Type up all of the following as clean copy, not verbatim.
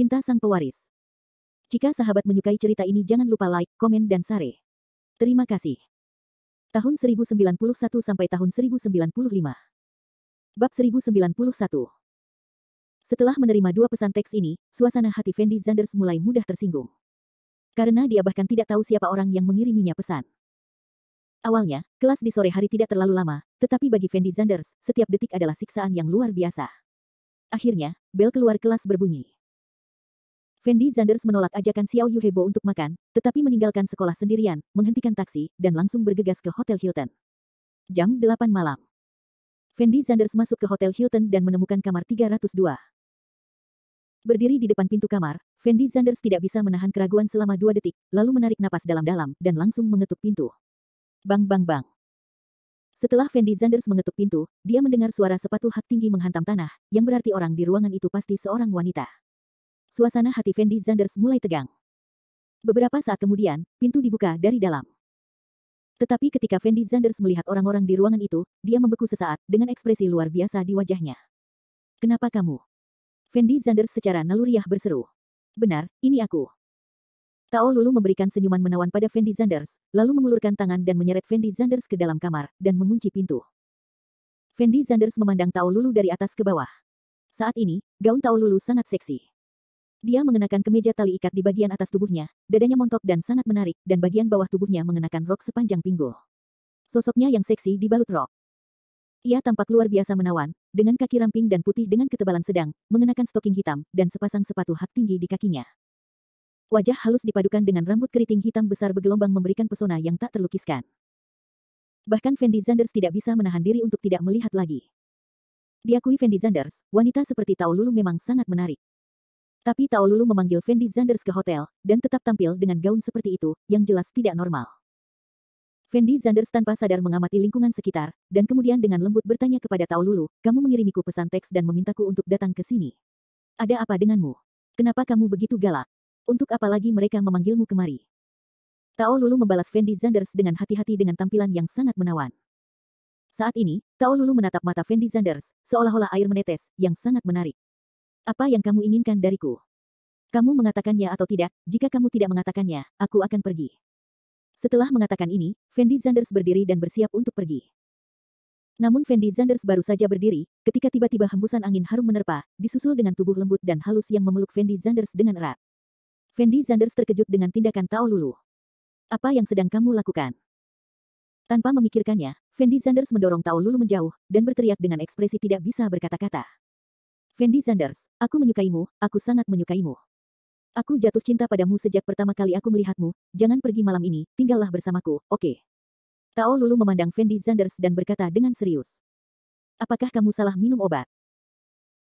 Cinta Sang Pewaris. Jika sahabat menyukai cerita ini jangan lupa like, komen dan share. Terima kasih. Tahun 1091 sampai tahun 1095. Bab 1091. Setelah menerima dua pesan teks ini, suasana hati Fendi Zanders mulai mudah tersinggung. Karena dia bahkan tidak tahu siapa orang yang mengiriminya pesan. Awalnya, kelas di sore hari tidak terlalu lama, tetapi bagi Fendi Zanders, setiap detik adalah siksaan yang luar biasa. Akhirnya, bel keluar kelas berbunyi. Fendi Zanders menolak ajakan Xiao Yuhebo untuk makan, tetapi meninggalkan sekolah sendirian, menghentikan taksi, dan langsung bergegas ke Hotel Hilton. Jam 8 malam. Fendi Zanders masuk ke Hotel Hilton dan menemukan kamar 302. Berdiri di depan pintu kamar, Fendi Zanders tidak bisa menahan keraguan selama 2 detik, lalu menarik napas dalam-dalam, dan langsung mengetuk pintu. Bang bang bang. Setelah Fendi Zanders mengetuk pintu, dia mendengar suara sepatu hak tinggi menghantam tanah, yang berarti orang di ruangan itu pasti seorang wanita. Suasana hati Fendi Zanders mulai tegang. Beberapa saat kemudian, pintu dibuka dari dalam. Tetapi ketika Fendi Zanders melihat orang-orang di ruangan itu, dia membeku sesaat, dengan ekspresi luar biasa di wajahnya. Kenapa kamu? Fendi Zanders secara naluriah berseru. Benar, ini aku. Tao Lulu memberikan senyuman menawan pada Fendi Zanders, lalu mengulurkan tangan dan menyeret Fendi Zanders ke dalam kamar, dan mengunci pintu. Fendi Zanders memandang Tao Lulu dari atas ke bawah. Saat ini, gaun Tao Lulu sangat seksi. Dia mengenakan kemeja tali ikat di bagian atas tubuhnya, dadanya montok dan sangat menarik, dan bagian bawah tubuhnya mengenakan rok sepanjang pinggul. Sosoknya yang seksi dibalut rok. Ia tampak luar biasa menawan, dengan kaki ramping dan putih dengan ketebalan sedang, mengenakan stoking hitam, dan sepasang sepatu hak tinggi di kakinya. Wajah halus dipadukan dengan rambut keriting hitam besar bergelombang memberikan pesona yang tak terlukiskan. Bahkan Fendi Zanders tidak bisa menahan diri untuk tidak melihat lagi. Diakui Fendi Zanders, wanita seperti Tao Lulu memang sangat menarik. Tapi Tao Lulu memanggil Fendi Zanders ke hotel, dan tetap tampil dengan gaun seperti itu, yang jelas tidak normal. Fendi Zanders tanpa sadar mengamati lingkungan sekitar, dan kemudian dengan lembut bertanya kepada Tao Lulu, kamu mengirimiku pesan teks dan memintaku untuk datang ke sini. Ada apa denganmu? Kenapa kamu begitu galak? Untuk apa lagi mereka memanggilmu kemari? Tao Lulu membalas Fendi Zanders dengan hati-hati dengan tampilan yang sangat menawan. Saat ini, Tao Lulu menatap mata Fendi Zanders, seolah-olah air menetes, yang sangat menarik. Apa yang kamu inginkan dariku? Kamu mengatakannya atau tidak, jika kamu tidak mengatakannya, aku akan pergi. Setelah mengatakan ini, Fendi Zanders berdiri dan bersiap untuk pergi. Namun Fendi Zanders baru saja berdiri, ketika tiba-tiba hembusan angin harum menerpa, disusul dengan tubuh lembut dan halus yang memeluk Fendi Zanders dengan erat. Fendi Zanders terkejut dengan tindakan Tao Lulu. Apa yang sedang kamu lakukan? Tanpa memikirkannya, Fendi Zanders mendorong Tao Lulu menjauh, dan berteriak dengan ekspresi tidak bisa berkata-kata. Fendi Zanders, aku menyukaimu, aku sangat menyukaimu. Aku jatuh cinta padamu sejak pertama kali aku melihatmu, jangan pergi malam ini, tinggallah bersamaku, oke? Tao Lulu memandang Fendi Zanders dan berkata dengan serius. Apakah kamu salah minum obat?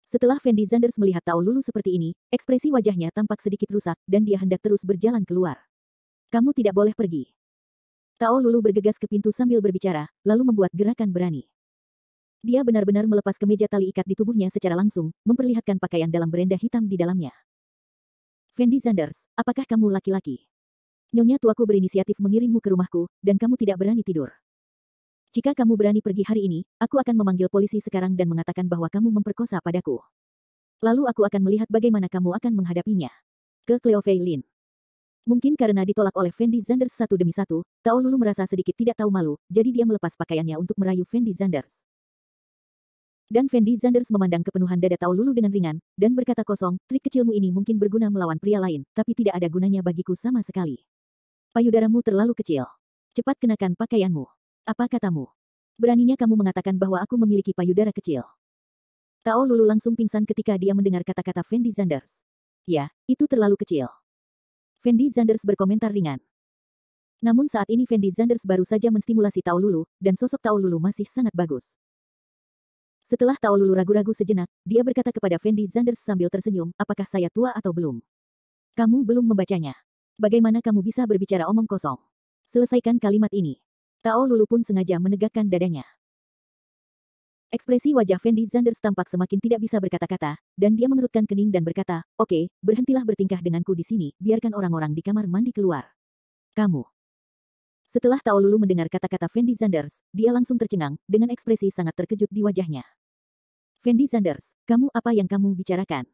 Setelah Fendi Zanders melihat Tao Lulu seperti ini, ekspresi wajahnya tampak sedikit rusak, dan dia hendak terus berjalan keluar. Kamu tidak boleh pergi. Tao Lulu bergegas ke pintu sambil berbicara, lalu membuat gerakan berani. Dia benar-benar melepas kemeja tali ikat di tubuhnya secara langsung, memperlihatkan pakaian dalam berenda hitam di dalamnya. Fendi Zanders, apakah kamu laki-laki? Nyonya tuaku berinisiatif mengirimmu ke rumahku, dan kamu tidak berani tidur. Jika kamu berani pergi hari ini, aku akan memanggil polisi sekarang dan mengatakan bahwa kamu memperkosa padaku. Lalu aku akan melihat bagaimana kamu akan menghadapinya. Ke Cleo Fei Lin. Mungkin karena ditolak oleh Fendi Zanders satu demi satu, Tao Lulu merasa sedikit tidak tahu malu, jadi dia melepas pakaiannya untuk merayu Fendi Zanders. Dan Fendi Zanders memandang kepenuhan dada Tao Lulu dengan ringan, dan berkata kosong, trik kecilmu ini mungkin berguna melawan pria lain, tapi tidak ada gunanya bagiku sama sekali. Payudaramu terlalu kecil. Cepat kenakan pakaianmu. Apa katamu? Beraninya kamu mengatakan bahwa aku memiliki payudara kecil. Tao Lulu langsung pingsan ketika dia mendengar kata-kata Fendi Zanders. Ya, itu terlalu kecil. Fendi Zanders berkomentar ringan. Namun saat ini Fendi Zanders baru saja menstimulasi Tao Lulu, dan sosok Tao Lulu masih sangat bagus. Setelah Tao Lulu ragu-ragu sejenak, dia berkata kepada Fendi Zanders sambil tersenyum, apakah saya tua atau belum? Kamu belum membacanya. Bagaimana kamu bisa berbicara omong kosong? Selesaikan kalimat ini. Tao Lulu pun sengaja menegakkan dadanya. Ekspresi wajah Fendi Zanders tampak semakin tidak bisa berkata-kata, dan dia mengerutkan kening dan berkata, oke, berhentilah bertingkah denganku di sini, biarkan orang-orang di kamar mandi keluar. Kamu. Setelah Tao Lulu mendengar kata-kata Fendi Zanders, dia langsung tercengang, dengan ekspresi sangat terkejut di wajahnya. Fendi Zanders, kamu apa yang kamu bicarakan?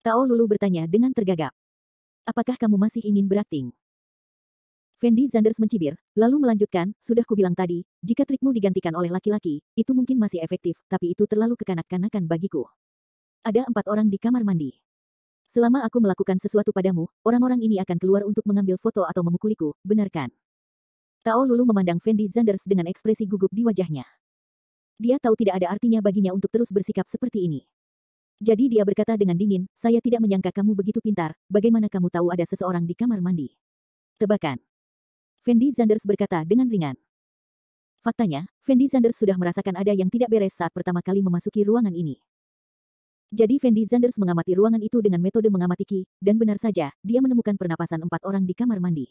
Tao Lulu bertanya dengan tergagap. Apakah kamu masih ingin berakting? Fendi Zanders mencibir, lalu melanjutkan, sudah kubilang tadi, jika trikmu digantikan oleh laki-laki, itu mungkin masih efektif, tapi itu terlalu kekanak-kanakan bagiku. Ada 4 orang di kamar mandi. Selama aku melakukan sesuatu padamu, orang-orang ini akan keluar untuk mengambil foto atau memukuliku, benar kan? Tao Lulu memandang Fendi Zanders dengan ekspresi gugup di wajahnya. Dia tahu tidak ada artinya baginya untuk terus bersikap seperti ini. Jadi dia berkata dengan dingin, saya tidak menyangka kamu begitu pintar, bagaimana kamu tahu ada seseorang di kamar mandi? Tebakan. Fendi Zanders berkata dengan ringan. Faktanya, Fendi Zanders sudah merasakan ada yang tidak beres saat pertama kali memasuki ruangan ini. Jadi Fendi Zanders mengamati ruangan itu dengan metode mengamati Ki, dan benar saja, dia menemukan pernapasan 4 orang di kamar mandi.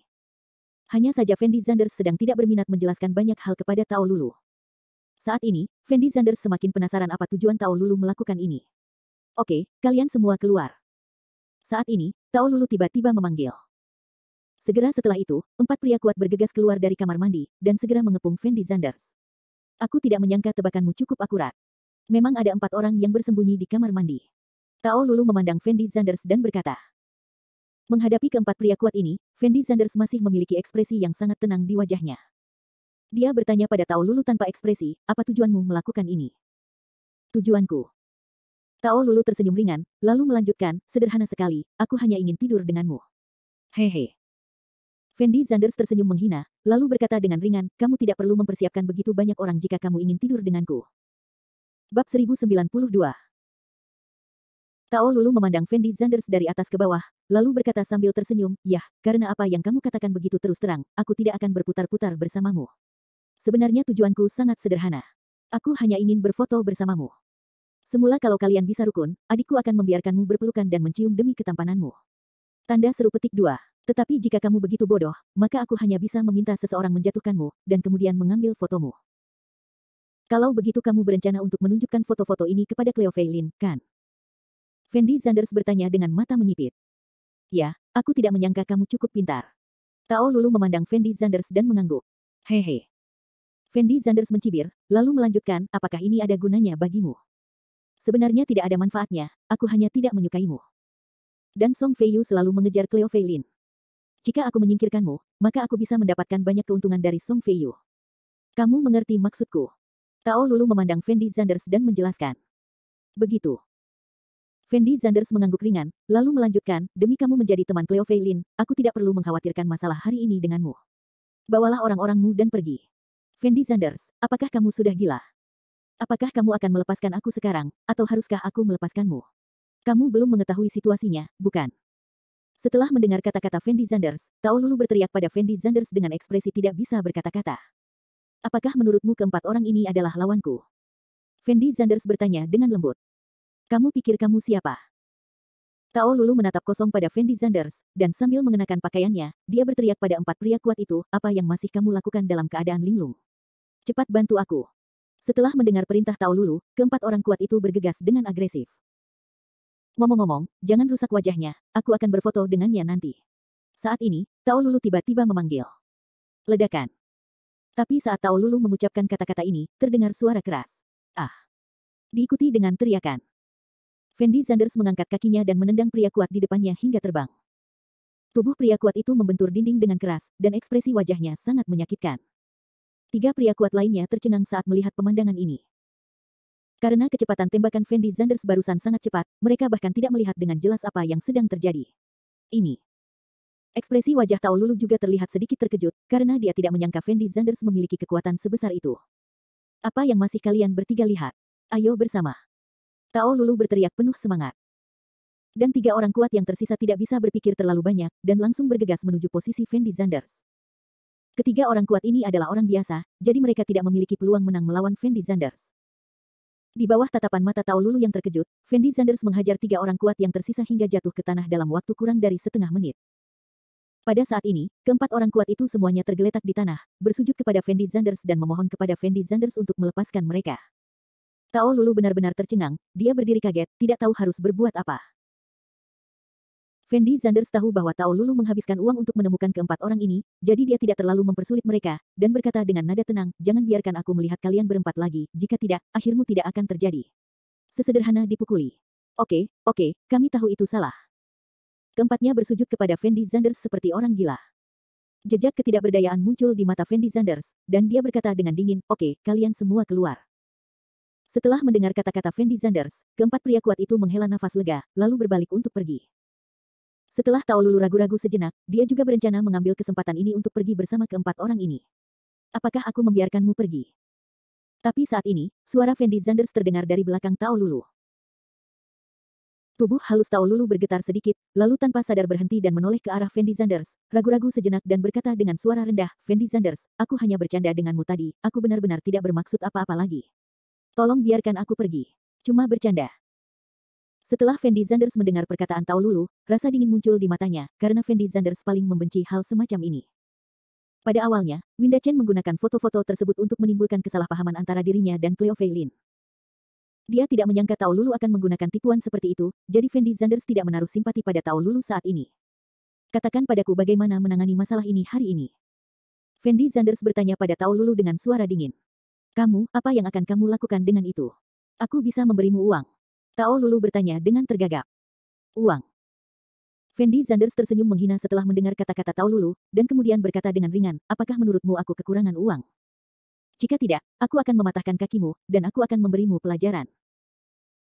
Hanya saja Fendi Zanders sedang tidak berminat menjelaskan banyak hal kepada Tao Lulu. Saat ini, Fendi Zanders semakin penasaran apa tujuan Tao Lulu melakukan ini. Oke, kalian semua keluar. Saat ini, Tao Lulu tiba-tiba memanggil. Segera setelah itu, 4 pria kuat bergegas keluar dari kamar mandi, dan segera mengepung Fendi Zanders. Aku tidak menyangka tebakanmu cukup akurat. Memang ada 4 orang yang bersembunyi di kamar mandi. Tao Lulu memandang Fendi Zanders dan berkata. Menghadapi keempat pria kuat ini, Fendi Zanders masih memiliki ekspresi yang sangat tenang di wajahnya. Dia bertanya pada Tao Lulu tanpa ekspresi, apa tujuanmu melakukan ini? Tujuanku. Tao Lulu tersenyum ringan, lalu melanjutkan, sederhana sekali, aku hanya ingin tidur denganmu. Hehe. Fendi Zanders tersenyum menghina, lalu berkata dengan ringan, kamu tidak perlu mempersiapkan begitu banyak orang jika kamu ingin tidur denganku. Bab 1092. Tao Lulu memandang Fendi Zanders dari atas ke bawah, lalu berkata sambil tersenyum, yah, karena apa yang kamu katakan begitu terus terang, aku tidak akan berputar-putar bersamamu. Sebenarnya tujuanku sangat sederhana. Aku hanya ingin berfoto bersamamu. Semula kalau kalian bisa rukun, adikku akan membiarkanmu berpelukan dan mencium demi ketampananmu. Tanda seru petik 2. Tetapi jika kamu begitu bodoh, maka aku hanya bisa meminta seseorang menjatuhkanmu, dan kemudian mengambil fotomu. Kalau begitu kamu berencana untuk menunjukkan foto-foto ini kepada Cleo Feilin, kan? Fendi Zanders bertanya dengan mata menyipit. Ya, aku tidak menyangka kamu cukup pintar. Tao Lulu memandang Fendi Zanders dan mengangguk. Hehe. Fendi Zanders mencibir, lalu melanjutkan, apakah ini ada gunanya bagimu? Sebenarnya tidak ada manfaatnya, aku hanya tidak menyukaimu. Dan Song Feiyu selalu mengejar Cleo Feilin. Jika aku menyingkirkanmu, maka aku bisa mendapatkan banyak keuntungan dari Song Feiyu. Kamu mengerti maksudku? Tao Lulu memandang Fendi Zanders dan menjelaskan. Begitu. Fendi Zanders mengangguk ringan, lalu melanjutkan, demi kamu menjadi teman Cleo Feilin, aku tidak perlu mengkhawatirkan masalah hari ini denganmu. Bawalah orang-orangmu dan pergi. Fendi Zanders, apakah kamu sudah gila? Apakah kamu akan melepaskan aku sekarang, atau haruskah aku melepaskanmu? Kamu belum mengetahui situasinya, bukan? Setelah mendengar kata-kata Fendi Zanders, Tao Lulu berteriak pada Fendi Zanders dengan ekspresi tidak bisa berkata-kata. Apakah menurutmu keempat orang ini adalah lawanku? Fendi Zanders bertanya dengan lembut. Kamu pikir kamu siapa? Tao Lulu menatap kosong pada Fendi Zanders, dan sambil mengenakan pakaiannya, dia berteriak pada 4 pria kuat itu, apa yang masih kamu lakukan dalam keadaan linglung? Cepat bantu aku. Setelah mendengar perintah Tao Lulu, keempat orang kuat itu bergegas dengan agresif. Ngomong-ngomong, jangan rusak wajahnya, aku akan berfoto dengannya nanti. Saat ini, Tao Lulu tiba-tiba memanggil. Ledakan. Tapi saat Tao Lulu mengucapkan kata-kata ini, terdengar suara keras. Ah. Diikuti dengan teriakan. Fendi Zanders mengangkat kakinya dan menendang pria kuat di depannya hingga terbang. Tubuh pria kuat itu membentur dinding dengan keras, dan ekspresi wajahnya sangat menyakitkan. 3 pria kuat lainnya tercengang saat melihat pemandangan ini. Karena kecepatan tembakan Fendi Zanders barusan sangat cepat, mereka bahkan tidak melihat dengan jelas apa yang sedang terjadi. Ini. Ekspresi wajah Tao Lulu juga terlihat sedikit terkejut, karena dia tidak menyangka Fendi Zanders memiliki kekuatan sebesar itu. Apa yang masih kalian bertiga lihat? Ayo bersama. Tao Lulu berteriak penuh semangat. Dan 3 orang kuat yang tersisa tidak bisa berpikir terlalu banyak, dan langsung bergegas menuju posisi Fendi Zanders. Ketiga orang kuat ini adalah orang biasa, jadi mereka tidak memiliki peluang menang melawan Fendi Zanders. Di bawah tatapan mata Tao Lulu yang terkejut, Fendi Zanders menghajar 3 orang kuat yang tersisa hingga jatuh ke tanah dalam waktu kurang dari setengah menit. Pada saat ini, keempat orang kuat itu semuanya tergeletak di tanah, bersujud kepada Fendi Zanders dan memohon kepada Fendi Zanders untuk melepaskan mereka. Tao Lulu benar-benar tercengang, dia berdiri kaget, tidak tahu harus berbuat apa. Fendi Zanders tahu bahwa Tao Lulu menghabiskan uang untuk menemukan keempat orang ini, jadi dia tidak terlalu mempersulit mereka, dan berkata dengan nada tenang, jangan biarkan aku melihat kalian berempat lagi, jika tidak, akhirmu tidak akan terjadi. Sesederhana dipukuli. Oke, kami tahu itu salah. Keempatnya bersujud kepada Fendi Zanders seperti orang gila. Jejak ketidakberdayaan muncul di mata Fendi Zanders, dan dia berkata dengan dingin, "Oke, kalian semua keluar." Setelah mendengar kata-kata Fendi Zanders, keempat pria kuat itu menghela nafas lega, lalu berbalik untuk pergi. Setelah Tao Lulu ragu-ragu sejenak, dia juga berencana mengambil kesempatan ini untuk pergi bersama keempat orang ini. Apakah aku membiarkanmu pergi? Tapi saat ini, suara Fendi Zanders terdengar dari belakang Tao Lulu. Tubuh halus Tao Lulu bergetar sedikit, lalu tanpa sadar berhenti dan menoleh ke arah Fendi Zanders, ragu-ragu sejenak dan berkata dengan suara rendah, "Fendi Zanders, aku hanya bercanda denganmu tadi, aku benar-benar tidak bermaksud apa-apa lagi. Tolong biarkan aku pergi. Cuma bercanda." Setelah Fendi Zanders mendengar perkataan Tao Lulu, rasa dingin muncul di matanya, karena Fendi Zanders paling membenci hal semacam ini. Pada awalnya, Winda Chen menggunakan foto-foto tersebut untuk menimbulkan kesalahpahaman antara dirinya dan Cleo Fei Lin. Dia tidak menyangka Tao Lulu akan menggunakan tipuan seperti itu, jadi Fendi Zanders tidak menaruh simpati pada Tao Lulu saat ini. "Katakan padaku bagaimana menangani masalah ini hari ini." Fendi Zanders bertanya pada Tao Lulu dengan suara dingin. Apa yang akan kamu lakukan dengan itu?" "Aku bisa memberimu uang." Tao Lulu bertanya dengan tergagap. "Uang?" Fendi Zanders tersenyum menghina setelah mendengar kata-kata Tao Lulu, dan kemudian berkata dengan ringan, "Apakah menurutmu aku kekurangan uang? Jika tidak, aku akan mematahkan kakimu, dan aku akan memberimu pelajaran."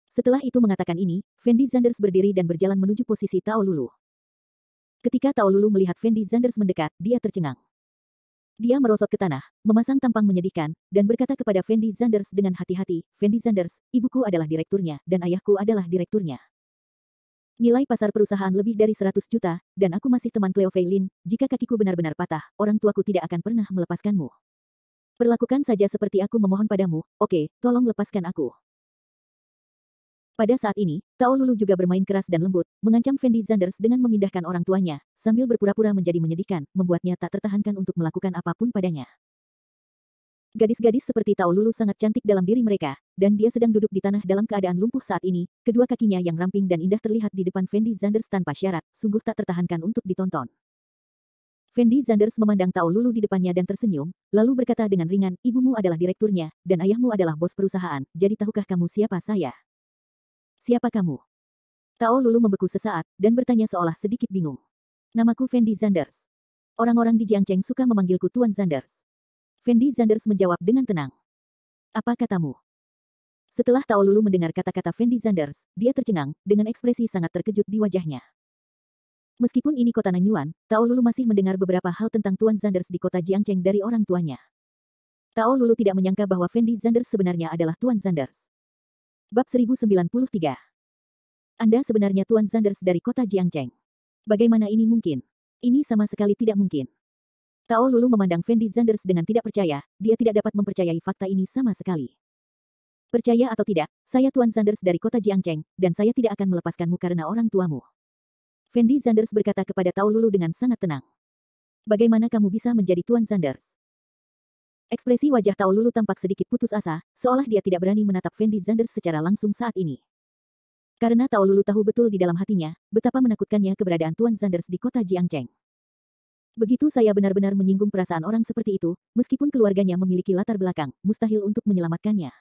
Setelah itu mengatakan ini, Fendi Zanders berdiri dan berjalan menuju posisi Tao Lulu. Ketika Tao Lulu melihat Fendi Zanders mendekat, dia tercengang. Dia merosot ke tanah, memasang tampang menyedihkan, dan berkata kepada Fendi Zanders dengan hati-hati, "Fendi Zanders, ibuku adalah direkturnya, dan ayahku adalah direkturnya. Nilai pasar perusahaan lebih dari 100 juta, dan aku masih teman Cleo Fei Lin, jika kakiku benar-benar patah, orang tuaku tidak akan pernah melepaskanmu. Perlakukan saja seperti aku memohon padamu, oke, tolong lepaskan aku." Pada saat ini, Tao Lulu juga bermain keras dan lembut, mengancam Fendi Zanders dengan memindahkan orang tuanya, sambil berpura-pura menjadi menyedihkan, membuatnya tak tertahankan untuk melakukan apapun padanya. Gadis-gadis seperti Tao Lulu sangat cantik dalam diri mereka, dan dia sedang duduk di tanah dalam keadaan lumpuh saat ini, kedua kakinya yang ramping dan indah terlihat di depan Fendi Zanders tanpa syarat, sungguh tak tertahankan untuk ditonton. Fendi Zanders memandang Tao Lulu di depannya dan tersenyum, lalu berkata dengan ringan, "Ibumu adalah direkturnya, dan ayahmu adalah bos perusahaan, jadi tahukah kamu siapa saya?" "Siapa kamu?" Tao Lulu membeku sesaat, dan bertanya seolah sedikit bingung. "Namaku Fendi Zanders. Orang-orang di Jiangcheng suka memanggilku Tuan Zanders." Fendi Zanders menjawab dengan tenang. "Apa katamu?" Setelah Tao Lulu mendengar kata-kata Fendi Zanders, dia tercengang, dengan ekspresi sangat terkejut di wajahnya. Meskipun ini kota Nanyuan, Tao Lulu masih mendengar beberapa hal tentang Tuan Zanders di kota Jiangcheng dari orang tuanya. Tao Lulu tidak menyangka bahwa Fendi Zanders sebenarnya adalah Tuan Zanders. Bab 1093. Anda sebenarnya Tuan Zanders dari kota Jiangcheng. Bagaimana ini mungkin? Ini sama sekali tidak mungkin. Tao Lulu memandang Fendi Zanders dengan tidak percaya, dia tidak dapat mempercayai fakta ini sama sekali. "Percaya atau tidak, saya Tuan Zanders dari kota Jiangcheng, dan saya tidak akan melepaskanmu karena orang tuamu." Fendi Zanders berkata kepada Tao Lulu dengan sangat tenang. "Bagaimana kamu bisa menjadi Tuan Zanders?" Ekspresi wajah Tao Lulu tampak sedikit putus asa, seolah dia tidak berani menatap Fendi Zanders secara langsung saat ini. Karena Tao Lulu tahu betul di dalam hatinya, betapa menakutkannya keberadaan Tuan Zanders di kota Jiangcheng. "Begitu saya benar-benar menyinggung perasaan orang seperti itu, meskipun keluarganya memiliki latar belakang, mustahil untuk menyelamatkannya.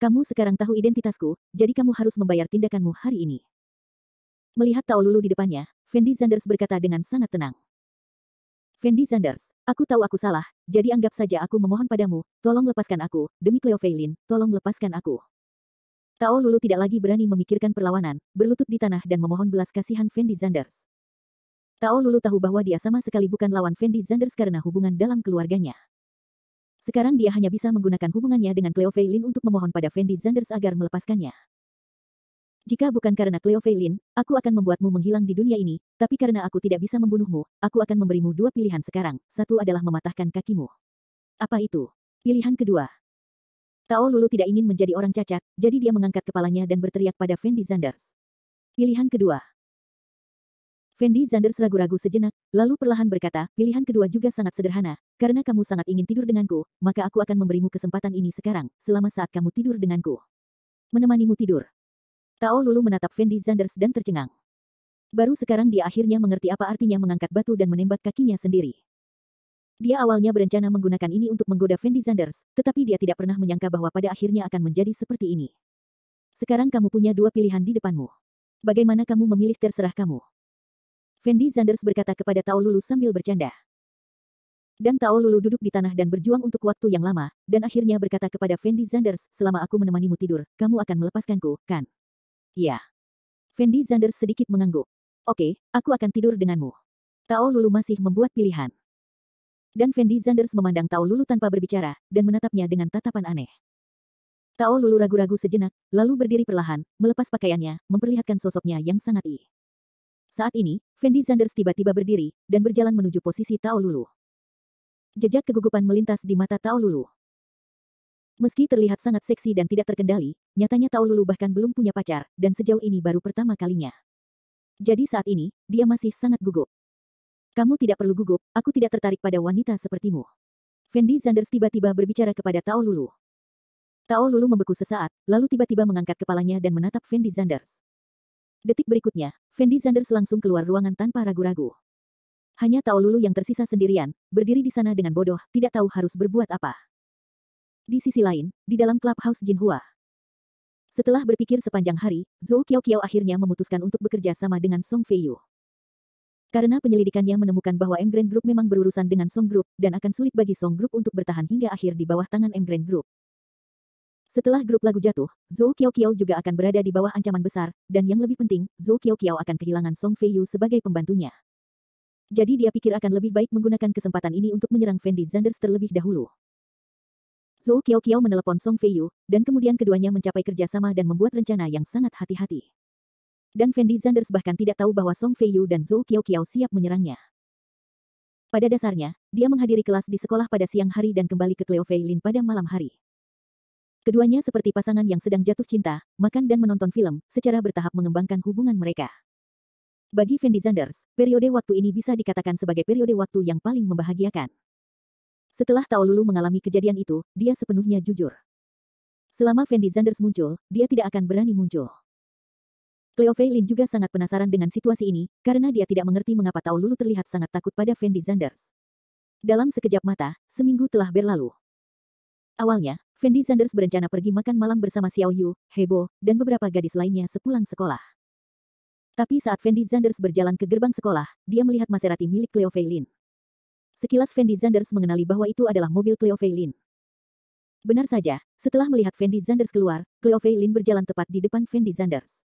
Kamu sekarang tahu identitasku, jadi kamu harus membayar tindakanmu hari ini." Melihat Tao Lulu di depannya, Fendi Zanders berkata dengan sangat tenang. "Fendi Zanders, aku tahu aku salah, jadi anggap saja aku memohon padamu, tolong lepaskan aku, demi Cleo Fei Lin, tolong lepaskan aku." Tao Lulu tidak lagi berani memikirkan perlawanan, berlutut di tanah dan memohon belas kasihan Fendi Zanders. Tao Lulu tahu bahwa dia sama sekali bukan lawan Fendi Zanders karena hubungan dalam keluarganya. Sekarang dia hanya bisa menggunakan hubungannya dengan Cleo Fei Lin untuk memohon pada Fendi Zanders agar melepaskannya. "Jika bukan karena Cleo Fei Lin, aku akan membuatmu menghilang di dunia ini, tapi karena aku tidak bisa membunuhmu, aku akan memberimu dua pilihan sekarang, satu adalah mematahkan kakimu." "Apa itu?" "Pilihan kedua." Tao Lulu tidak ingin menjadi orang cacat, jadi dia mengangkat kepalanya dan berteriak pada Fendi Zanders. "Pilihan kedua." Fendi Zanders ragu-ragu sejenak, lalu perlahan berkata, "Pilihan kedua juga sangat sederhana, karena kamu sangat ingin tidur denganku, maka aku akan memberimu kesempatan ini sekarang, selama saat kamu tidur denganku. Menemanimu tidur." Tao Lulu menatap Fendi Zanders dan tercengang. Baru sekarang dia akhirnya mengerti apa artinya mengangkat batu dan menembak kakinya sendiri. Dia awalnya berencana menggunakan ini untuk menggoda Fendi Zanders, tetapi dia tidak pernah menyangka bahwa pada akhirnya akan menjadi seperti ini. Sekarang kamu punya dua pilihan di depanmu. Bagaimana kamu memilih terserah kamu. Fendi Zanders berkata kepada Tao Lulu sambil bercanda. Dan Tao Lulu duduk di tanah dan berjuang untuk waktu yang lama, dan akhirnya berkata kepada Fendi Zanders, selama aku menemanimu tidur, kamu akan melepaskanku, kan? Iya. Fendi Zanders sedikit mengangguk. Oke, aku akan tidur denganmu. Tao Lulu masih membuat pilihan. Dan Fendi Zanders memandang Tao Lulu tanpa berbicara, dan menatapnya dengan tatapan aneh. Tao Lulu ragu-ragu sejenak, lalu berdiri perlahan, melepas pakaiannya, memperlihatkan sosoknya yang sangat Saat ini, Fendi Zanders tiba-tiba berdiri, dan berjalan menuju posisi Tao Lulu. Jejak kegugupan melintas di mata Tao Lulu. Meski terlihat sangat seksi dan tidak terkendali, nyatanya Tao Lulu bahkan belum punya pacar, dan sejauh ini baru pertama kalinya. Jadi saat ini, dia masih sangat gugup. Kamu tidak perlu gugup, aku tidak tertarik pada wanita sepertimu. Fendi Zanders tiba-tiba berbicara kepada Tao Lulu. Tao Lulu membeku sesaat, lalu tiba-tiba mengangkat kepalanya dan menatap Fendi Zanders. Detik berikutnya, Fendi Zanders langsung keluar ruangan tanpa ragu-ragu. Hanya Tao Lulu yang tersisa sendirian, berdiri di sana dengan bodoh, tidak tahu harus berbuat apa. Di sisi lain, di dalam clubhouse Jinhua. Setelah berpikir sepanjang hari, Zhou Qiaoqiao akhirnya memutuskan untuk bekerja sama dengan Song Feiyu. Karena penyelidikannya menemukan bahwa M Grand Group memang berurusan dengan Song Group, dan akan sulit bagi Song Group untuk bertahan hingga akhir di bawah tangan M Grand Group. Setelah grup lagu jatuh, Zhou Qiaoqiao juga akan berada di bawah ancaman besar, dan yang lebih penting, Zhou Qiaoqiao akan kehilangan Song Feiyu sebagai pembantunya. Jadi dia pikir akan lebih baik menggunakan kesempatan ini untuk menyerang Fendi Zanders terlebih dahulu. Zhou Qiaoqiao menelepon Song Feiyu, dan kemudian keduanya mencapai kerjasama dan membuat rencana yang sangat hati-hati. Dan Fendi Zanders bahkan tidak tahu bahwa Song Feiyu dan Zhou Qiaoqiao siap menyerangnya. Pada dasarnya, dia menghadiri kelas di sekolah pada siang hari dan kembali ke Cleo Fei Lin pada malam hari. Keduanya seperti pasangan yang sedang jatuh cinta, makan dan menonton film, secara bertahap mengembangkan hubungan mereka. Bagi Fendi Zanders, periode waktu ini bisa dikatakan sebagai periode waktu yang paling membahagiakan. Setelah Tao Lulu mengalami kejadian itu, dia sepenuhnya jujur. Selama Fendi Zanders muncul, dia tidak akan berani muncul. Cleo Fei Lin juga sangat penasaran dengan situasi ini, karena dia tidak mengerti mengapa Tao Lulu terlihat sangat takut pada Fendi Zanders. Dalam sekejap mata, seminggu telah berlalu. Awalnya, Fendi Zanders berencana pergi makan malam bersama Xiao Yu, Hebo, dan beberapa gadis lainnya sepulang sekolah. Tapi saat Fendi Zanders berjalan ke gerbang sekolah, dia melihat Maserati milik Cleo Fei Lin. Sekilas Fendi Zanders mengenali bahwa itu adalah mobil Cleo Fei Lin. Benar saja, setelah melihat Fendi Zanders keluar, Cleo Fei Lin berjalan tepat di depan Fendi Zanders.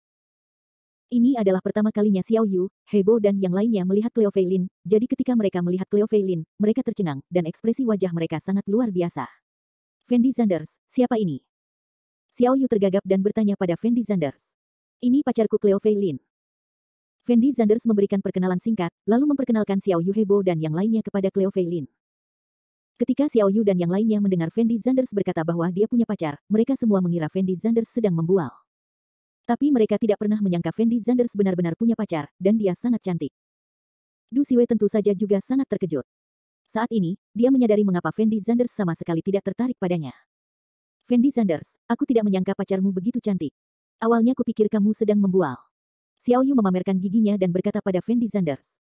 Ini adalah pertama kalinya Xiao Yu, Hebo dan yang lainnya melihat Cleo Fei Lin, jadi ketika mereka melihat Cleo Fei Lin, mereka tercengang, dan ekspresi wajah mereka sangat luar biasa. Fendi Zanders, siapa ini? Xiao Yu tergagap dan bertanya pada Fendi Zanders. Ini pacarku Cleo Fei Lin. Fendi Zanders memberikan perkenalan singkat, lalu memperkenalkan Xiao Yu Hebo dan yang lainnya kepada Cleo Fei Lin. Ketika Xiao Yu dan yang lainnya mendengar Fendi Zanders berkata bahwa dia punya pacar, mereka semua mengira Fendi Zanders sedang membual. Tapi mereka tidak pernah menyangka Fendi Zanders benar-benar punya pacar, dan dia sangat cantik. Du Siwei tentu saja juga sangat terkejut. Saat ini, dia menyadari mengapa Fendi Zanders sama sekali tidak tertarik padanya. Fendi Zanders, aku tidak menyangka pacarmu begitu cantik. Awalnya kupikir kamu sedang membual. Xiao Yu memamerkan giginya dan berkata pada Fendi Zanders.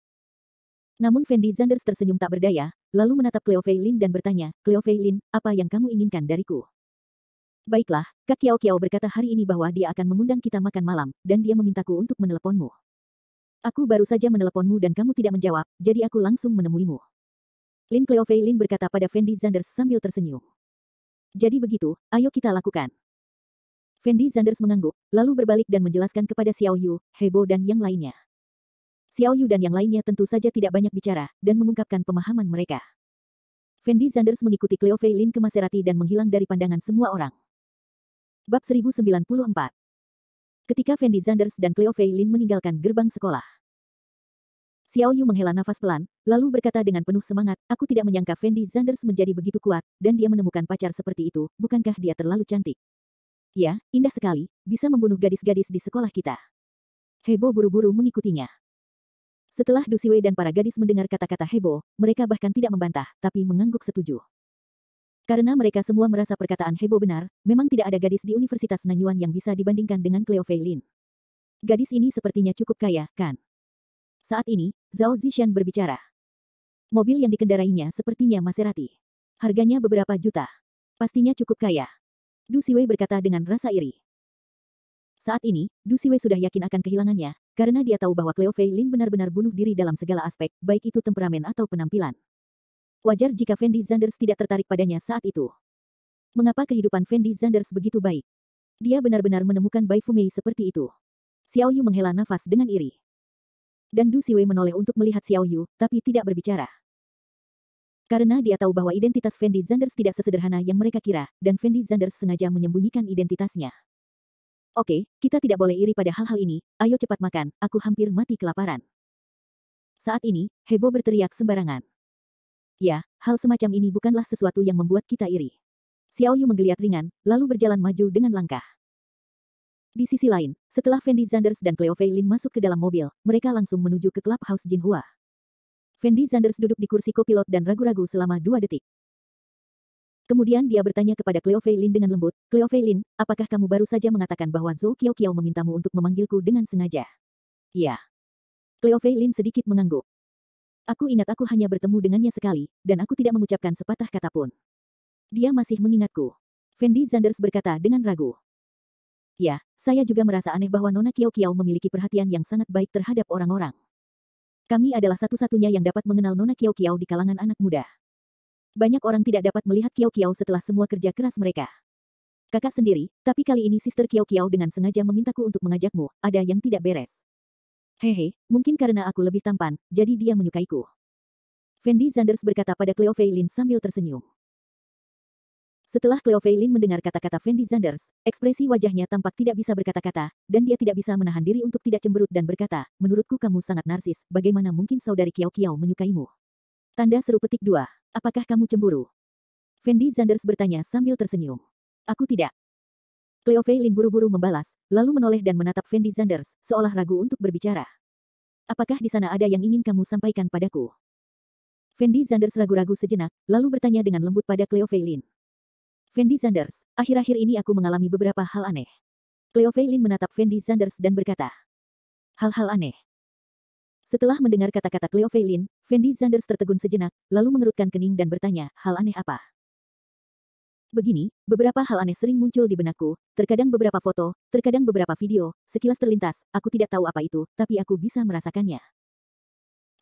Namun Fendi Zanders tersenyum tak berdaya, lalu menatap Cleo Fei Lin dan bertanya, Cleo Fei Lin, apa yang kamu inginkan dariku? Baiklah, Kak Kiao Kiao berkata hari ini bahwa dia akan mengundang kita makan malam, dan dia memintaku untuk meneleponmu. Aku baru saja meneleponmu dan kamu tidak menjawab, jadi aku langsung menemuimu. Lin Cleo Fei Lin berkata pada Fendi Zanders sambil tersenyum. Jadi begitu, ayo kita lakukan. Fendi Zanders mengangguk, lalu berbalik dan menjelaskan kepada Xiao Yu, Hebo dan yang lainnya. Xiao Yu dan yang lainnya tentu saja tidak banyak bicara, dan mengungkapkan pemahaman mereka. Fendi Zanders mengikuti Cleo Fei Lin ke Maserati dan menghilang dari pandangan semua orang. Bab 1094. Ketika Fendi Zanders dan Cleo Fei Lin meninggalkan gerbang sekolah. Xiao Yu menghela nafas pelan, lalu berkata dengan penuh semangat, aku tidak menyangka Fendi Zanders menjadi begitu kuat, dan dia menemukan pacar seperti itu, bukankah dia terlalu cantik? Ya, indah sekali, bisa membunuh gadis-gadis di sekolah kita. Hebo buru-buru mengikutinya. Setelah Du Siwei dan para gadis mendengar kata-kata Hebo, mereka bahkan tidak membantah, tapi mengangguk setuju. Karena mereka semua merasa perkataan Hebo benar, memang tidak ada gadis di Universitas Nanyuan yang bisa dibandingkan dengan Cleo Fei Lin. Gadis ini sepertinya cukup kaya, kan? Saat ini, Zhao Zishan berbicara. Mobil yang dikendarainya sepertinya Maserati. Harganya beberapa juta. Pastinya cukup kaya. Du Siwei berkata dengan rasa iri. Saat ini, Du Siwei sudah yakin akan kehilangannya, karena dia tahu bahwa Cleo Fei Lin benar-benar bunuh diri dalam segala aspek, baik itu temperamen atau penampilan. Wajar jika Fendi Zanders tidak tertarik padanya saat itu. Mengapa kehidupan Fendi Zanders begitu baik? Dia benar-benar menemukan Bai Fumei seperti itu. Xiao Yu menghela nafas dengan iri. Dan Du Siwei menoleh untuk melihat Xiao Yu, tapi tidak berbicara. Karena dia tahu bahwa identitas Fendi Zanders tidak sesederhana yang mereka kira, dan Fendi Zanders sengaja menyembunyikan identitasnya. Oke, kita tidak boleh iri pada hal-hal ini, ayo cepat makan, aku hampir mati kelaparan. Saat ini, heboh berteriak sembarangan. Ya, hal semacam ini bukanlah sesuatu yang membuat kita iri. Xiao Yu menggeliat ringan, lalu berjalan maju dengan langkah. Di sisi lain, setelah Fendi Zanders dan Cleo Fei Lin masuk ke dalam mobil, mereka langsung menuju ke Clubhouse Jinhua. Fendi Zanders duduk di kursi kopilot dan ragu-ragu selama 2 detik. Kemudian dia bertanya kepada Cleo Fei Lin dengan lembut, Cleo Fei Lin, apakah kamu baru saja mengatakan bahwa Zhou Qiaoqiao memintamu untuk memanggilku dengan sengaja? Iya. Cleo Fei Lin sedikit mengangguk. Aku ingat aku hanya bertemu dengannya sekali, dan aku tidak mengucapkan sepatah kata pun. Dia masih mengingatku. Fendi Zanders berkata dengan ragu. Ya, saya juga merasa aneh bahwa Nona Qiaoqiao memiliki perhatian yang sangat baik terhadap orang-orang. Kami adalah satu-satunya yang dapat mengenal Nona Qiaoqiao di kalangan anak muda. Banyak orang tidak dapat melihat Qiaoqiao setelah semua kerja keras mereka. Kakak sendiri, tapi kali ini Sister Qiaoqiao dengan sengaja memintaku untuk mengajakmu, ada yang tidak beres. Hehe, mungkin karena aku lebih tampan, jadi dia menyukaiku. Fendi Zanders berkata pada Cleo Fei Lin sambil tersenyum. Setelah Cleo Fei Lin mendengar kata-kata Fendi Zanders, ekspresi wajahnya tampak tidak bisa berkata-kata, dan dia tidak bisa menahan diri untuk tidak cemberut dan berkata, menurutku kamu sangat narsis, bagaimana mungkin saudari Qiaoqiao menyukaimu? Tanda seru petik 2. Apakah kamu cemburu? Fendi Zanders bertanya sambil tersenyum. Aku tidak. Cleo Fei Lin buru-buru membalas, lalu menoleh dan menatap Fendi Zanders, seolah ragu untuk berbicara. Apakah di sana ada yang ingin kamu sampaikan padaku? Fendi Zanders ragu-ragu sejenak, lalu bertanya dengan lembut pada Cleo Fei Lin. Fendi Zanders, akhir-akhir ini aku mengalami beberapa hal aneh. Cleo Fei Lin menatap Fendi Zanders dan berkata. Hal-hal aneh. Setelah mendengar kata-kata Cleo Fei Lin, Fendi Zanders tertegun sejenak, lalu mengerutkan kening dan bertanya, hal aneh apa? Begini, beberapa hal aneh sering muncul di benakku, terkadang beberapa foto, terkadang beberapa video, sekilas terlintas, aku tidak tahu apa itu, tapi aku bisa merasakannya.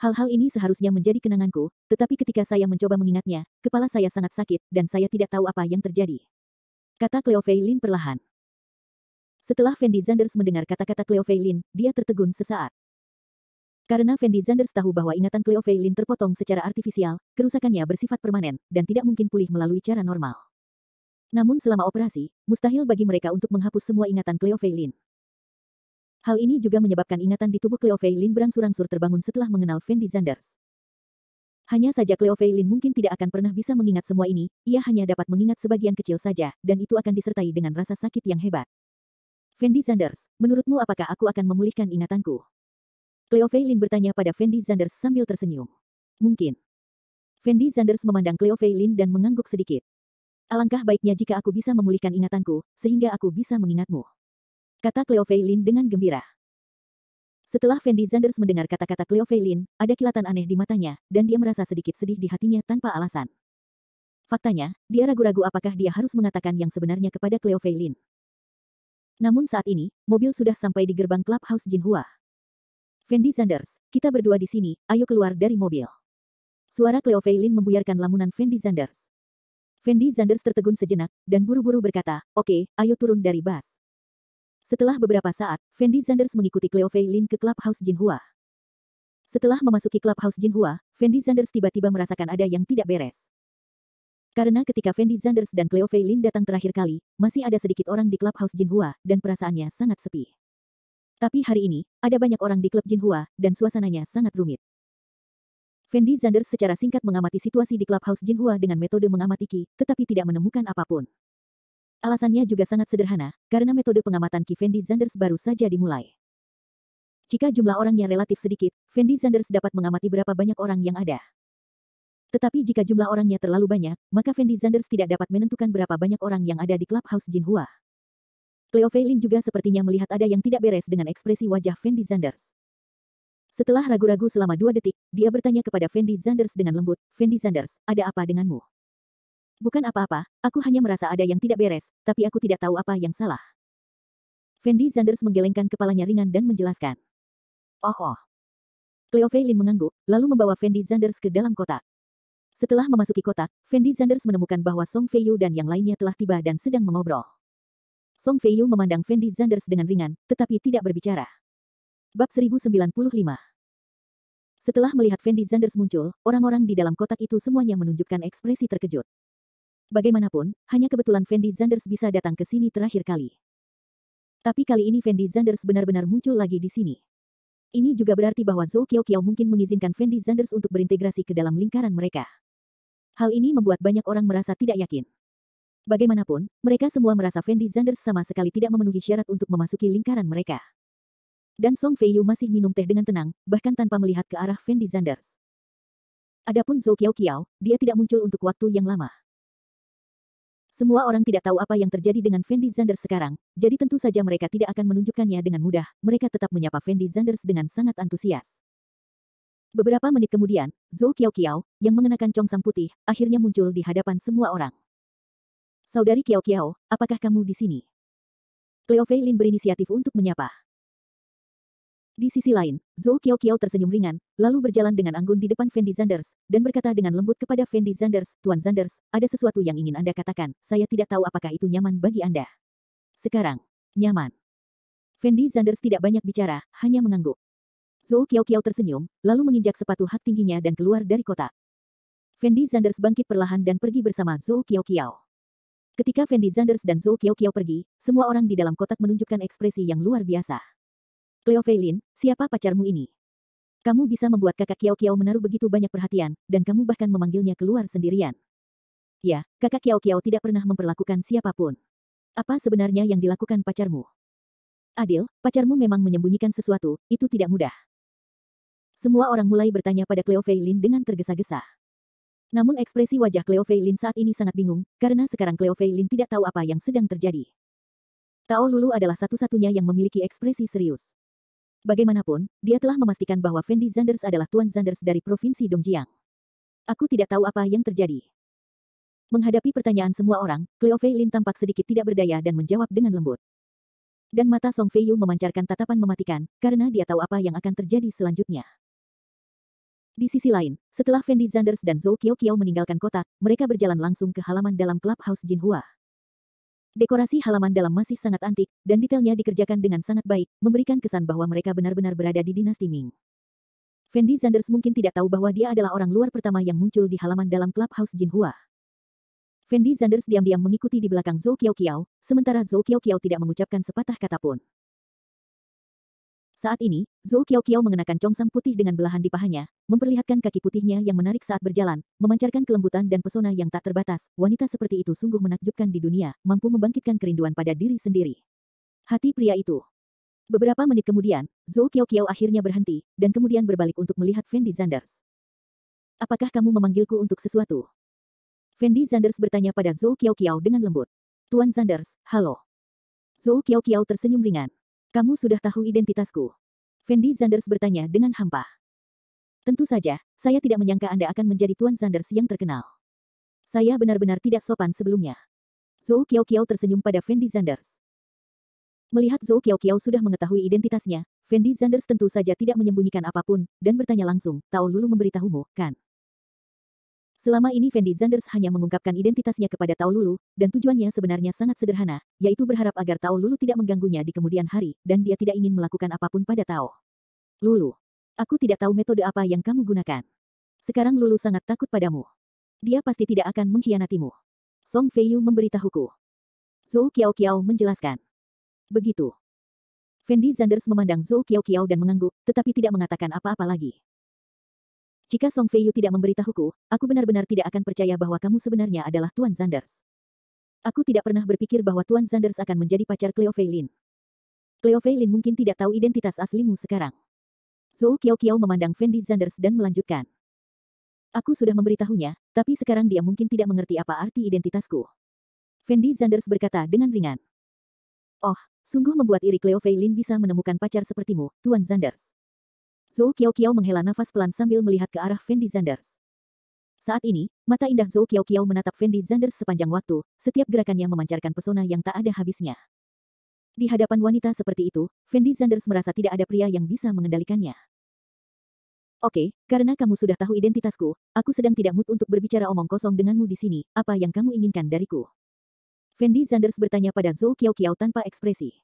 Hal-hal ini seharusnya menjadi kenanganku, tetapi ketika saya mencoba mengingatnya, kepala saya sangat sakit, dan saya tidak tahu apa yang terjadi. Kata Cleo Fei Lin perlahan. Setelah Fendi Zanders mendengar kata-kata Cleo Fei Lin, dia tertegun sesaat. Karena Fendi Zanders tahu bahwa ingatan Cleo Fei Lin terpotong secara artifisial, kerusakannya bersifat permanen, dan tidak mungkin pulih melalui cara normal. Namun selama operasi, mustahil bagi mereka untuk menghapus semua ingatan Cleo Fei Lin. Hal ini juga menyebabkan ingatan di tubuh Cleo Fei Lin berangsur-angsur terbangun setelah mengenal Fendi Zanders. Hanya saja Cleo Fei Lin mungkin tidak akan pernah bisa mengingat semua ini, ia hanya dapat mengingat sebagian kecil saja, dan itu akan disertai dengan rasa sakit yang hebat. Fendi Zanders, menurutmu apakah aku akan memulihkan ingatanku? Cleo Fei Lin bertanya pada Fendi Zanders sambil tersenyum. Mungkin. Fendi Zanders memandang Cleo Fei Lin dan mengangguk sedikit. Alangkah baiknya jika aku bisa memulihkan ingatanku, sehingga aku bisa mengingatmu. Kata Cleo Fei Lin dengan gembira. Setelah Fendi Zanders mendengar kata-kata Cleo Fei Lin, ada kilatan aneh di matanya, dan dia merasa sedikit sedih di hatinya tanpa alasan. Faktanya, dia ragu-ragu apakah dia harus mengatakan yang sebenarnya kepada Cleo Fei Lin. Namun saat ini, mobil sudah sampai di gerbang Clubhouse Jinhua. Fendi Zanders, kita berdua di sini, ayo keluar dari mobil. Suara Cleo Fei Lin membuyarkan lamunan Fendi Zanders. Fendi Zanders tertegun sejenak, dan buru-buru berkata, oke, ayo turun dari bus. Setelah beberapa saat, Fendi Zanders mengikuti Cleo Fei Lin ke Clubhouse Jinhua. Setelah memasuki Clubhouse Jinhua, Fendi Zanders tiba-tiba merasakan ada yang tidak beres. Karena ketika Fendi Zanders dan Cleo Fei Lin datang terakhir kali, masih ada sedikit orang di Clubhouse Jinhua, dan perasaannya sangat sepi. Tapi hari ini, ada banyak orang di klub Jinhua, dan suasananya sangat rumit. Fendi Zanders secara singkat mengamati situasi di Clubhouse Jinhua dengan metode mengamati Qi, tetapi tidak menemukan apapun. Alasannya juga sangat sederhana, karena metode pengamatan Qi Fendi Zanders baru saja dimulai. Jika jumlah orangnya relatif sedikit, Fendi Zanders dapat mengamati berapa banyak orang yang ada. Tetapi jika jumlah orangnya terlalu banyak, maka Fendi Zanders tidak dapat menentukan berapa banyak orang yang ada di Clubhouse Jinhua. Cleo Fei Lin juga sepertinya melihat ada yang tidak beres dengan ekspresi wajah Fendi Zanders. Setelah ragu-ragu selama 2 detik, dia bertanya kepada Fendi Zanders dengan lembut, Fendi Zanders, ada apa denganmu? Bukan apa-apa, aku hanya merasa ada yang tidak beres, tapi aku tidak tahu apa yang salah. Fendi Zanders menggelengkan kepalanya ringan dan menjelaskan. Oh. Cleo Fei Lin mengangguk, lalu membawa Fendi Zanders ke dalam kotak. Setelah memasuki kotak, Fendi Zanders menemukan bahwa Song Feiyu dan yang lainnya telah tiba dan sedang mengobrol. Song Feiyu memandang Fendi Zanders dengan ringan, tetapi tidak berbicara. Bab 1095. Setelah melihat Fendi Zanders muncul, orang-orang di dalam kotak itu semuanya menunjukkan ekspresi terkejut. Bagaimanapun, hanya kebetulan Fendi Zanders bisa datang ke sini terakhir kali. Tapi kali ini Fendi Zanders benar-benar muncul lagi di sini. Ini juga berarti bahwa Zhou Qiaoqiao mungkin mengizinkan Fendi Zanders untuk berintegrasi ke dalam lingkaran mereka. Hal ini membuat banyak orang merasa tidak yakin. Bagaimanapun, mereka semua merasa Fendi Zanders sama sekali tidak memenuhi syarat untuk memasuki lingkaran mereka. Dan Song Feiyu masih minum teh dengan tenang, bahkan tanpa melihat ke arah Fendi Zanders. Adapun Zhou Qiaoqiao, dia tidak muncul untuk waktu yang lama. Semua orang tidak tahu apa yang terjadi dengan Fendi Zanders sekarang, jadi tentu saja mereka tidak akan menunjukkannya dengan mudah, mereka tetap menyapa Fendi Zanders dengan sangat antusias. Beberapa menit kemudian, Zhou Qiaoqiao, yang mengenakan congsam putih, akhirnya muncul di hadapan semua orang. Saudari Qiaoqiao, apakah kamu di sini? Cleo Fei Lin berinisiatif untuk menyapa. Di sisi lain, Zhou Qiaoqiao tersenyum ringan, lalu berjalan dengan anggun di depan Fendi Zanders, dan berkata dengan lembut kepada Fendi Zanders, Tuan Zanders, ada sesuatu yang ingin Anda katakan, saya tidak tahu apakah itu nyaman bagi Anda. Sekarang, nyaman. Fendi Zanders tidak banyak bicara, hanya mengangguk. Zhou Qiaoqiao tersenyum, lalu menginjak sepatu hak tingginya dan keluar dari kotak. Fendi Zanders bangkit perlahan dan pergi bersama Zhou Qiaoqiao. Ketika Fendi Zanders dan Zhou Qiaoqiao pergi, semua orang di dalam kotak menunjukkan ekspresi yang luar biasa. Cleo Fei Lin, siapa pacarmu ini? Kamu bisa membuat kakak Qiaoqiao menaruh begitu banyak perhatian, dan kamu bahkan memanggilnya keluar sendirian. Ya, kakak Qiaoqiao tidak pernah memperlakukan siapapun. Apa sebenarnya yang dilakukan pacarmu? Adil, pacarmu memang menyembunyikan sesuatu, itu tidak mudah. Semua orang mulai bertanya pada Cleo Fei Lin dengan tergesa-gesa. Namun ekspresi wajah Cleo Fei Lin saat ini sangat bingung, karena sekarang Cleo Fei Lin tidak tahu apa yang sedang terjadi. Tao Lulu adalah satu-satunya yang memiliki ekspresi serius. Bagaimanapun, dia telah memastikan bahwa Fendi Zanders adalah Tuan Zanders dari Provinsi Dongjiang. Aku tidak tahu apa yang terjadi. Menghadapi pertanyaan semua orang, Cleo Fei Lin tampak sedikit tidak berdaya dan menjawab dengan lembut. Dan mata Song Feiyu memancarkan tatapan mematikan, karena dia tahu apa yang akan terjadi selanjutnya. Di sisi lain, setelah Fendi Zanders dan Zhou Qiaoqiao meninggalkan kotak, mereka berjalan langsung ke halaman dalam Clubhouse Jinhua. Dekorasi halaman dalam masih sangat antik, dan detailnya dikerjakan dengan sangat baik, memberikan kesan bahwa mereka benar-benar berada di dinasti Ming. Fendi Zanders mungkin tidak tahu bahwa dia adalah orang luar pertama yang muncul di halaman dalam Clubhouse Jinhua. Fendi Zanders diam-diam mengikuti di belakang Zhou Qiaoqiao, sementara Zhou Qiaoqiao tidak mengucapkan sepatah kata pun. Saat ini, Zhou Qiaoqiao mengenakan congsam putih dengan belahan di pahanya, memperlihatkan kaki putihnya yang menarik saat berjalan, memancarkan kelembutan dan pesona yang tak terbatas. Wanita seperti itu sungguh menakjubkan di dunia, mampu membangkitkan kerinduan pada diri sendiri. Hati pria itu. Beberapa menit kemudian, Zhou Qiaoqiao akhirnya berhenti, dan kemudian berbalik untuk melihat Fendi Zanders. Apakah kamu memanggilku untuk sesuatu? Fendi Zanders bertanya pada Zhou Qiaoqiao dengan lembut. Tuan Zanders, halo. Zhou Qiaoqiao tersenyum ringan. Kamu sudah tahu identitasku? Fendi Zanders bertanya dengan hampa. Tentu saja, saya tidak menyangka Anda akan menjadi Tuan Zanders yang terkenal. Saya benar-benar tidak sopan sebelumnya. Zhou Qiaoqiao tersenyum pada Fendi Zanders. Melihat Zhou Qiaoqiao sudah mengetahui identitasnya, Fendi Zanders tentu saja tidak menyembunyikan apapun, dan bertanya langsung, Tao Lulu memberitahumu, kan? Selama ini Fendi Zanders hanya mengungkapkan identitasnya kepada Tao Lulu, dan tujuannya sebenarnya sangat sederhana, yaitu berharap agar Tao Lulu tidak mengganggunya di kemudian hari, dan dia tidak ingin melakukan apapun pada Tao Lulu. Aku tidak tahu metode apa yang kamu gunakan. Sekarang Lulu sangat takut padamu. Dia pasti tidak akan mengkhianatimu. Song Feiyu memberitahuku. Zhou Qiaoqiao menjelaskan. Begitu. Fendi Zanders memandang Zhou Qiaoqiao dan mengangguk, tetapi tidak mengatakan apa-apa lagi. Jika Song Feiyu tidak memberitahuku, aku benar-benar tidak akan percaya bahwa kamu sebenarnya adalah Tuan Zanders. Aku tidak pernah berpikir bahwa Tuan Zanders akan menjadi pacar Cleo Fei Lin. Cleo Fei Lin mungkin tidak tahu identitas aslimu sekarang. Zhou Qiaoqiao memandang Fendi Zanders dan melanjutkan. Aku sudah memberitahunya, tapi sekarang dia mungkin tidak mengerti apa arti identitasku. Fendi Zanders berkata dengan ringan. Oh, sungguh membuat iri Cleo Fei Lin bisa menemukan pacar sepertimu, Tuan Zanders. Zhou Qiaoqiao menghela nafas pelan sambil melihat ke arah Fendi Zanders. Saat ini, mata indah Zhou Qiaoqiao menatap Fendi Zanders sepanjang waktu, setiap gerakannya memancarkan pesona yang tak ada habisnya. Di hadapan wanita seperti itu, Fendi Zanders merasa tidak ada pria yang bisa mengendalikannya. Oke, karena kamu sudah tahu identitasku, aku sedang tidak mood untuk berbicara omong kosong denganmu di sini. Apa yang kamu inginkan dariku? Fendi Zanders bertanya pada Zhou Qiaoqiao tanpa ekspresi.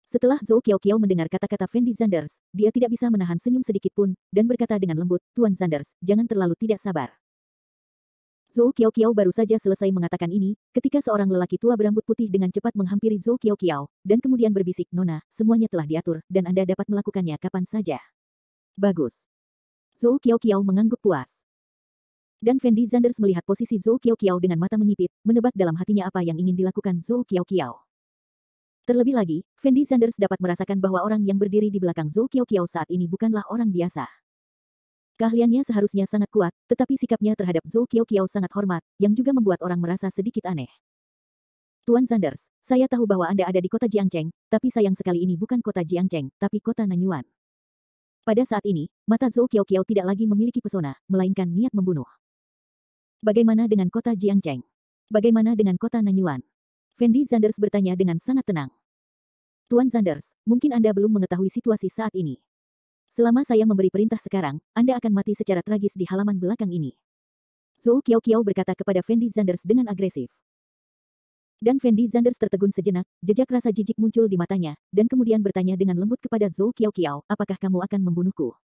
Setelah Zhou Qiaoqiao mendengar kata-kata Fendi Zanders, dia tidak bisa menahan senyum sedikit pun, dan berkata dengan lembut, Tuan Zanders, jangan terlalu tidak sabar. Zhou Qiaoqiao baru saja selesai mengatakan ini, ketika seorang lelaki tua berambut putih dengan cepat menghampiri Zhou Qiaoqiao, dan kemudian berbisik, Nona, semuanya telah diatur, dan Anda dapat melakukannya kapan saja. Bagus. Zhou Qiaoqiao mengangguk puas. Dan Fendi Zanders melihat posisi Zhou Qiaoqiao dengan mata menyipit, menebak dalam hatinya apa yang ingin dilakukan Zhou Qiaoqiao. Terlebih lagi, Fendi Zanders dapat merasakan bahwa orang yang berdiri di belakang Zhou Qiaoqiao saat ini bukanlah orang biasa. Keahliannya seharusnya sangat kuat, tetapi sikapnya terhadap Zhou Qiaoqiao sangat hormat, yang juga membuat orang merasa sedikit aneh. Tuan Zanders, saya tahu bahwa Anda ada di kota Jiangcheng, tapi sayang sekali ini bukan kota Jiangcheng, tapi kota Nanyuan. Pada saat ini, mata Zhou Qiaoqiao tidak lagi memiliki pesona, melainkan niat membunuh. Bagaimana dengan kota Jiangcheng? Bagaimana dengan kota Nanyuan? Fendi Zanders bertanya dengan sangat tenang. Tuan Zanders, mungkin Anda belum mengetahui situasi saat ini. Selama saya memberi perintah sekarang, Anda akan mati secara tragis di halaman belakang ini. Zhou Qiaoqiao berkata kepada Fendi Zanders dengan agresif. Dan Fendi Zanders tertegun sejenak, jejak rasa jijik muncul di matanya, dan kemudian bertanya dengan lembut kepada Zhou Qiaoqiao, apakah kamu akan membunuhku?